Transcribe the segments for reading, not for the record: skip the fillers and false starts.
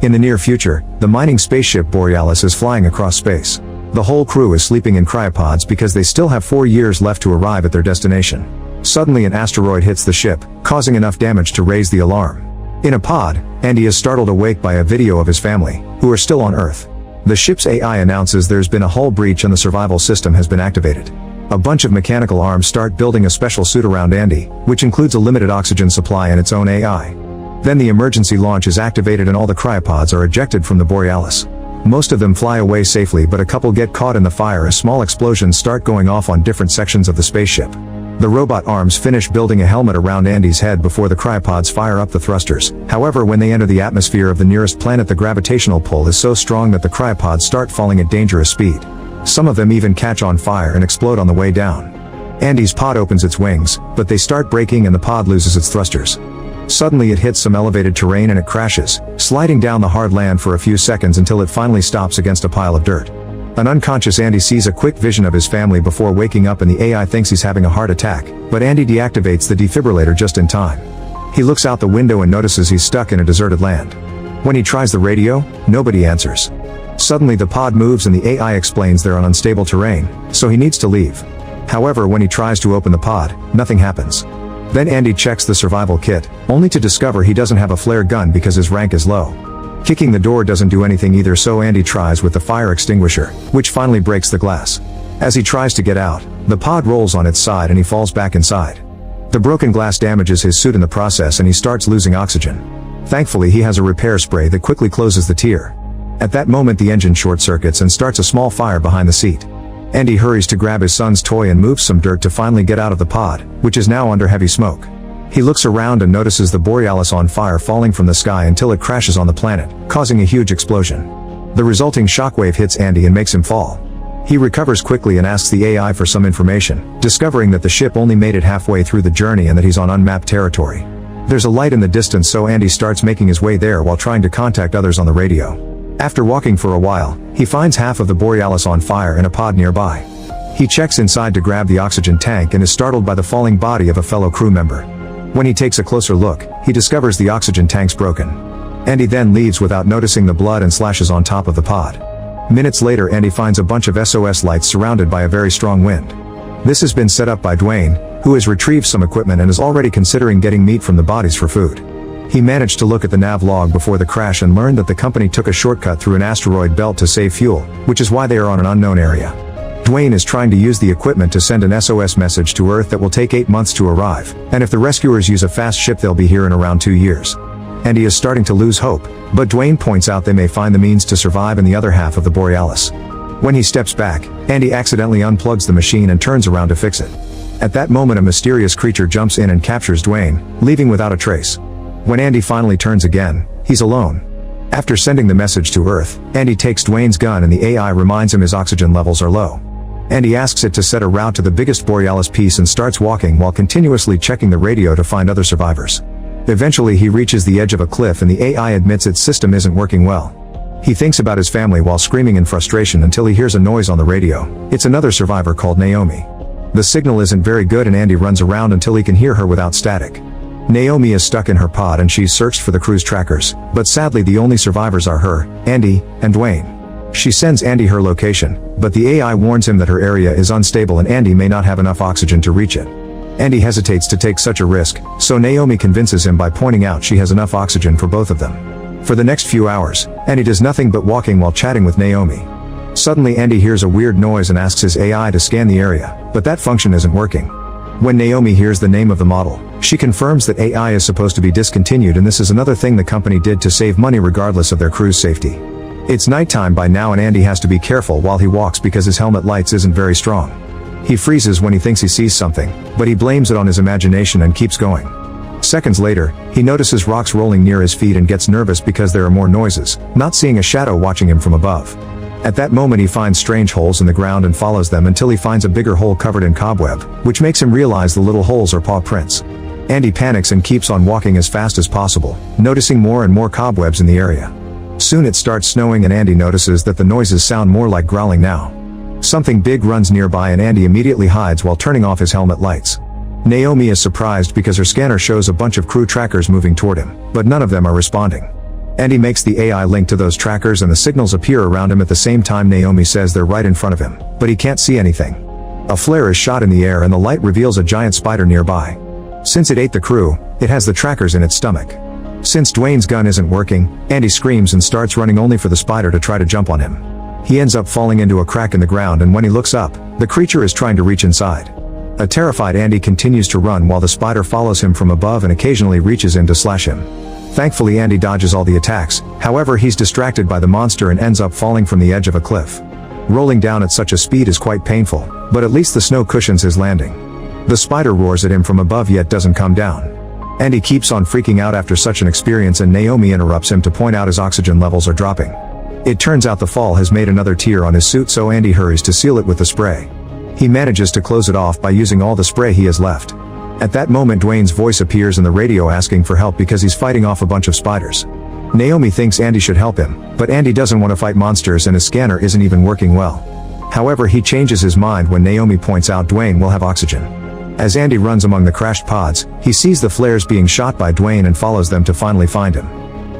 In the near future, the mining spaceship Borealis is flying across space. The whole crew is sleeping in cryopods because they still have 4 years left to arrive at their destination. Suddenly an asteroid hits the ship, causing enough damage to raise the alarm. In a pod, Andy is startled awake by a video of his family, who are still on Earth. The ship's AI announces there's been a hull breach and the survival system has been activated. A bunch of mechanical arms start building a special suit around Andy, which includes a limited oxygen supply and its own AI. Then the emergency launch is activated and all the cryopods are ejected from the Borealis. Most of them fly away safely, but a couple get caught in the fire as small explosions start going off on different sections of the spaceship. The robot arms finish building a helmet around Andy's head before the cryopods fire up the thrusters. However, when they enter the atmosphere of the nearest planet, the gravitational pull is so strong that the cryopods start falling at dangerous speed. Some of them even catch on fire and explode on the way down. Andy's pod opens its wings, but they start breaking and the pod loses its thrusters. Suddenly it hits some elevated terrain and it crashes, sliding down the hard land for a few seconds until it finally stops against a pile of dirt. An unconscious Andy sees a quick vision of his family before waking up, and the AI thinks he's having a heart attack, but Andy deactivates the defibrillator just in time. He looks out the window and notices he's stuck in a deserted land. When he tries the radio, nobody answers. Suddenly the pod moves and the AI explains they're on unstable terrain, so he needs to leave. However, when he tries to open the pod, nothing happens. Then Andy checks the survival kit, only to discover he doesn't have a flare gun because his rank is low. Kicking the door doesn't do anything either, so Andy tries with the fire extinguisher, which finally breaks the glass. As he tries to get out, the pod rolls on its side and he falls back inside. The broken glass damages his suit in the process and he starts losing oxygen. Thankfully he has a repair spray that quickly closes the tear. At that moment the engine short circuits and starts a small fire behind the seat. Andy hurries to grab his son's toy and moves some dirt to finally get out of the pod, which is now under heavy smoke. He looks around and notices the Borealis on fire falling from the sky until it crashes on the planet, causing a huge explosion. The resulting shockwave hits Andy and makes him fall. He recovers quickly and asks the AI for some information, discovering that the ship only made it halfway through the journey and that he's on unmapped territory. There's a light in the distance, so Andy starts making his way there while trying to contact others on the radio. After walking for a while, he finds half of the Borealis on fire in a pod nearby. He checks inside to grab the oxygen tank and is startled by the falling body of a fellow crew member. When he takes a closer look, he discovers the oxygen tank's broken. Andy then leaves without noticing the blood and slashes on top of the pod. Minutes later, Andy finds a bunch of SOS lights surrounded by a very strong wind. This has been set up by Dwayne, who has retrieved some equipment and is already considering getting meat from the bodies for food. He managed to look at the nav log before the crash and learned that the company took a shortcut through an asteroid belt to save fuel, which is why they are on an unknown area. Dwayne is trying to use the equipment to send an SOS message to Earth that will take 8 months to arrive, and if the rescuers use a fast ship they'll be here in around 2 years. Andy is starting to lose hope, but Dwayne points out they may find the means to survive in the other half of the Borealis. When he steps back, Andy accidentally unplugs the machine and turns around to fix it. At that moment a mysterious creature jumps in and captures Dwayne, leaving without a trace. When Andy finally turns again, he's alone. After sending the message to Earth, Andy takes Dwayne's gun and the AI reminds him his oxygen levels are low. Andy asks it to set a route to the biggest Borealis piece and starts walking while continuously checking the radio to find other survivors. Eventually he reaches the edge of a cliff and the AI admits its system isn't working well. He thinks about his family while screaming in frustration until he hears a noise on the radio. It's another survivor called Naomi. The signal isn't very good and Andy runs around until he can hear her without static. Naomi is stuck in her pod and she's searched for the crew's trackers, but sadly the only survivors are her, Andy, and Dwayne. She sends Andy her location, but the AI warns him that her area is unstable and Andy may not have enough oxygen to reach it. Andy hesitates to take such a risk, so Naomi convinces him by pointing out she has enough oxygen for both of them. For the next few hours, Andy does nothing but walking while chatting with Naomi. Suddenly Andy hears a weird noise and asks his AI to scan the area, but that function isn't working. When Naomi hears the name of the model, she confirms that AI is supposed to be discontinued, and this is another thing the company did to save money regardless of their crew's safety. It's nighttime by now and Andy has to be careful while he walks because his helmet lights isn't very strong. He freezes when he thinks he sees something, but he blames it on his imagination and keeps going. Seconds later, he notices rocks rolling near his feet and gets nervous because there are more noises, not seeing a shadow watching him from above. At that moment he finds strange holes in the ground and follows them until he finds a bigger hole covered in cobweb, which makes him realize the little holes are paw prints. Andy panics and keeps on walking as fast as possible, noticing more and more cobwebs in the area. Soon it starts snowing and Andy notices that the noises sound more like growling now. Something big runs nearby and Andy immediately hides while turning off his helmet lights. Naomi is surprised because her scanner shows a bunch of crew trackers moving toward him, but none of them are responding. Andy makes the AI link to those trackers and the signals appear around him at the same time. Naomi says they're right in front of him, but he can't see anything. A flare is shot in the air and the light reveals a giant spider nearby. Since it ate the crew, it has the trackers in its stomach. Since Dwayne's gun isn't working, Andy screams and starts running only for the spider to try to jump on him. He ends up falling into a crack in the ground, and when he looks up, the creature is trying to reach inside. A terrified Andy continues to run while the spider follows him from above and occasionally reaches in to slash him. Thankfully Andy dodges all the attacks, however he's distracted by the monster and ends up falling from the edge of a cliff. Rolling down at such a speed is quite painful, but at least the snow cushions his landing. The spider roars at him from above yet doesn't come down. Andy keeps on freaking out after such an experience, and Naomi interrupts him to point out his oxygen levels are dropping. It turns out the fall has made another tear on his suit, so Andy hurries to seal it with the spray. He manages to close it off by using all the spray he has left. At that moment Dwayne's voice appears in the radio asking for help because he's fighting off a bunch of spiders. Naomi thinks Andy should help him, but Andy doesn't want to fight monsters and his scanner isn't even working well. However, he changes his mind when Naomi points out Dwayne will have oxygen. As Andy runs among the crashed pods, he sees the flares being shot by Dwayne and follows them to finally find him.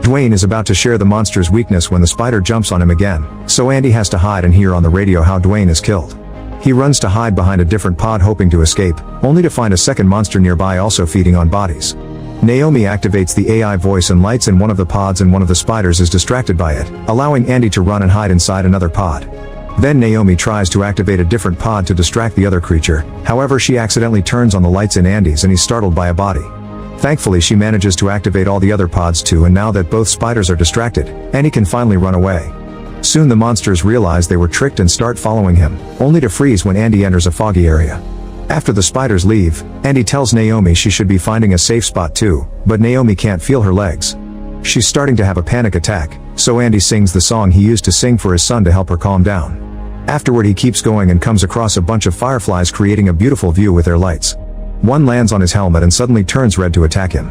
Dwayne is about to share the monster's weakness when the spider jumps on him again, so Andy has to hide and hear on the radio how Dwayne is killed. He runs to hide behind a different pod hoping to escape, only to find a second monster nearby also feeding on bodies. Naomi activates the AI voice and lights in one of the pods, and one of the spiders is distracted by it, allowing Andy to run and hide inside another pod. Then Naomi tries to activate a different pod to distract the other creature, however she accidentally turns on the lights in Andy's and he's startled by a body. Thankfully she manages to activate all the other pods too, and now that both spiders are distracted, Andy can finally run away. Soon the monsters realize they were tricked and start following him, only to freeze when Andy enters a foggy area. After the spiders leave, Andy tells Naomi she should be finding a safe spot too, but Naomi can't feel her legs. She's starting to have a panic attack, so Andy sings the song he used to sing for his son to help her calm down. Afterward he keeps going and comes across a bunch of fireflies creating a beautiful view with their lights. One lands on his helmet and suddenly turns red to attack him.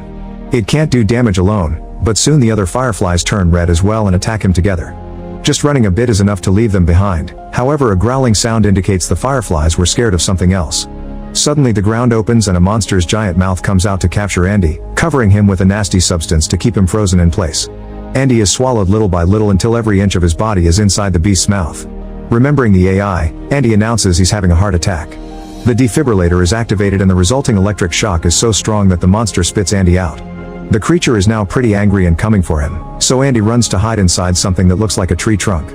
It can't do damage alone, but soon the other fireflies turn red as well and attack him together. Just running a bit is enough to leave them behind, however a growling sound indicates the fireflies were scared of something else. Suddenly the ground opens and a monster's giant mouth comes out to capture Andy, covering him with a nasty substance to keep him frozen in place. Andy is swallowed little by little until every inch of his body is inside the beast's mouth. Remembering the AI, Andy announces he's having a heart attack. The defibrillator is activated and the resulting electric shock is so strong that the monster spits Andy out. The creature is now pretty angry and coming for him, so Andy runs to hide inside something that looks like a tree trunk.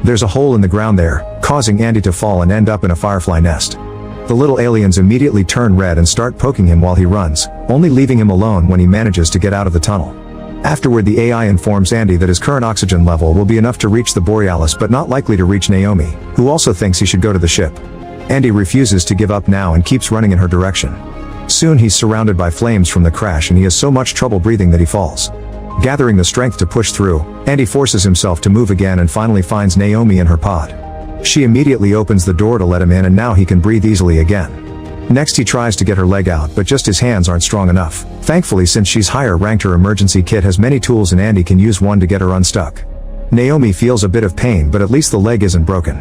There's a hole in the ground there, causing Andy to fall and end up in a firefly nest. The little aliens immediately turn red and start poking him while he runs, only leaving him alone when he manages to get out of the tunnel. Afterward the AI informs Andy that his current oxygen level will be enough to reach the Borealis but not likely to reach Naomi, who also thinks he should go to the ship. Andy refuses to give up now and keeps running in her direction. Soon he's surrounded by flames from the crash and he has so much trouble breathing that he falls. Gathering the strength to push through, Andy forces himself to move again and finally finds Naomi in her pod. She immediately opens the door to let him in and now he can breathe easily again. Next he tries to get her leg out but just his hands aren't strong enough. Thankfully since she's higher ranked her emergency kit has many tools and Andy can use one to get her unstuck. Naomi feels a bit of pain but at least the leg isn't broken.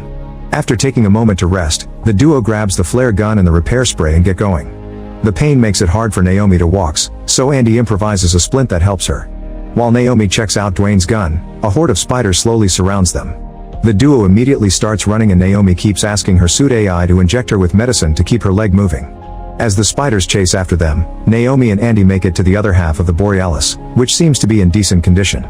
After taking a moment to rest, the duo grabs the flare gun and the repair spray and get going. The pain makes it hard for Naomi to walk, so Andy improvises a splint that helps her. While Naomi checks out Dwayne's gun, a horde of spiders slowly surrounds them. The duo immediately starts running and Naomi keeps asking her suit AI to inject her with medicine to keep her leg moving. As the spiders chase after them, Naomi and Andy make it to the other half of the Borealis, which seems to be in decent condition.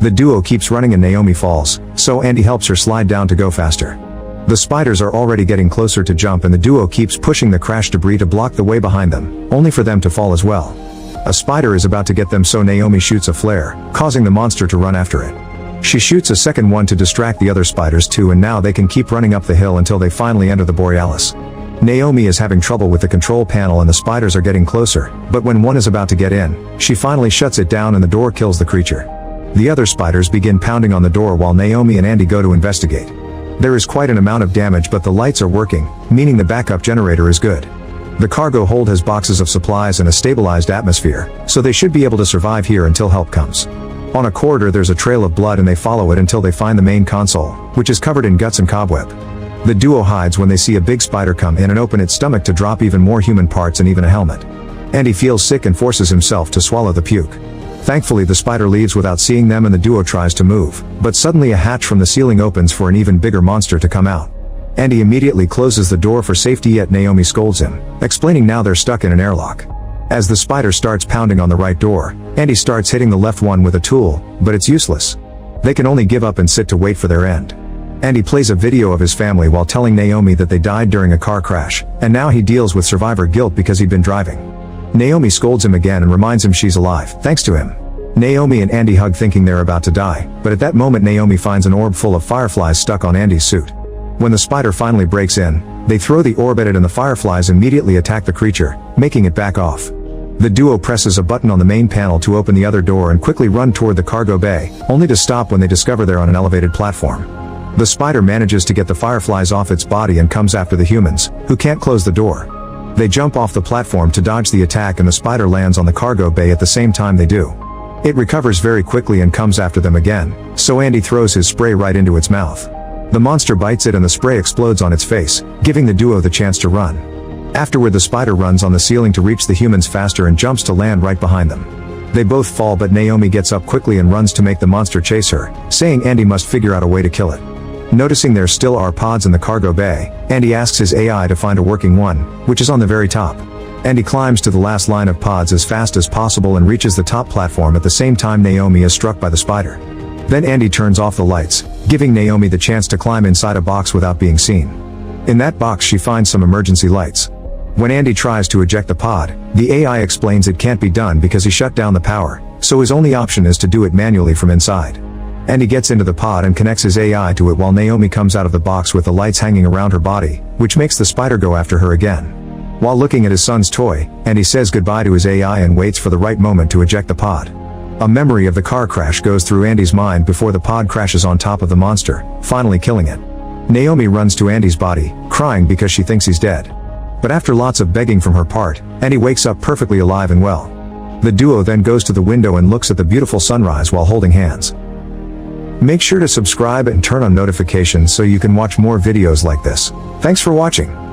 The duo keeps running and Naomi falls, so Andy helps her slide down to go faster. The spiders are already getting closer to jump and the duo keeps pushing the crash debris to block the way behind them, only for them to fall as well. A spider is about to get them so Naomi shoots a flare, causing the monster to run after it. She shoots a second one to distract the other spiders too and now they can keep running up the hill until they finally enter the Borealis. Naomi is having trouble with the control panel and the spiders are getting closer, but when one is about to get in, she finally shuts it down and the door kills the creature. The other spiders begin pounding on the door while Naomi and Andy go to investigate. There is quite an amount of damage but the lights are working, meaning the backup generator is good. The cargo hold has boxes of supplies and a stabilized atmosphere, so they should be able to survive here until help comes. On a corridor there's a trail of blood and they follow it until they find the main console, which is covered in guts and cobweb. The duo hides when they see a big spider come in and open its stomach to drop even more human parts and even a helmet. Andy feels sick and forces himself to swallow the puke. Thankfully the spider leaves without seeing them and the duo tries to move, but suddenly a hatch from the ceiling opens for an even bigger monster to come out. Andy immediately closes the door for safety, yet Naomi scolds him, explaining now they're stuck in an airlock. As the spider starts pounding on the right door, Andy starts hitting the left one with a tool, but it's useless. They can only give up and sit to wait for their end. Andy plays a video of his family while telling Naomi that they died during a car crash, and now he deals with survivor guilt because he'd been driving. Naomi scolds him again and reminds him she's alive, thanks to him. Naomi and Andy hug thinking they're about to die, but at that moment Naomi finds an orb full of fireflies stuck on Andy's suit. When the spider finally breaks in, they throw the orb at it and the fireflies immediately attack the creature, making it back off. The duo presses a button on the main panel to open the other door and quickly run toward the cargo bay, only to stop when they discover they're on an elevated platform. The spider manages to get the fireflies off its body and comes after the humans, who can't close the door. They jump off the platform to dodge the attack and the spider lands on the cargo bay at the same time they do. It recovers very quickly and comes after them again, so Andy throws his spray right into its mouth. The monster bites it and the spray explodes on its face, giving the duo the chance to run. Afterward the spider runs on the ceiling to reach the humans faster and jumps to land right behind them. They both fall, but Naomi gets up quickly and runs to make the monster chase her, saying Andy must figure out a way to kill it. Noticing there still are pods in the cargo bay, Andy asks his AI to find a working one, which is on the very top. Andy climbs to the last line of pods as fast as possible and reaches the top platform at the same time Naomi is struck by the spider. Then Andy turns off the lights, giving Naomi the chance to climb inside a box without being seen. In that box she finds some emergency lights. When Andy tries to eject the pod, the AI explains it can't be done because he shut down the power, so his only option is to do it manually from inside. Andy gets into the pod and connects his AI to it while Naomi comes out of the box with the lights hanging around her body, which makes the spider go after her again. While looking at his son's toy, Andy says goodbye to his AI and waits for the right moment to eject the pod. A memory of the car crash goes through Andy's mind before the pod crashes on top of the monster, finally killing it. Naomi runs to Andy's body, crying because she thinks he's dead. But after lots of begging from her part, Andy wakes up perfectly alive and well. The duo then goes to the window and looks at the beautiful sunrise while holding hands. Make sure to subscribe and turn on notifications so you can watch more videos like this. Thanks for watching.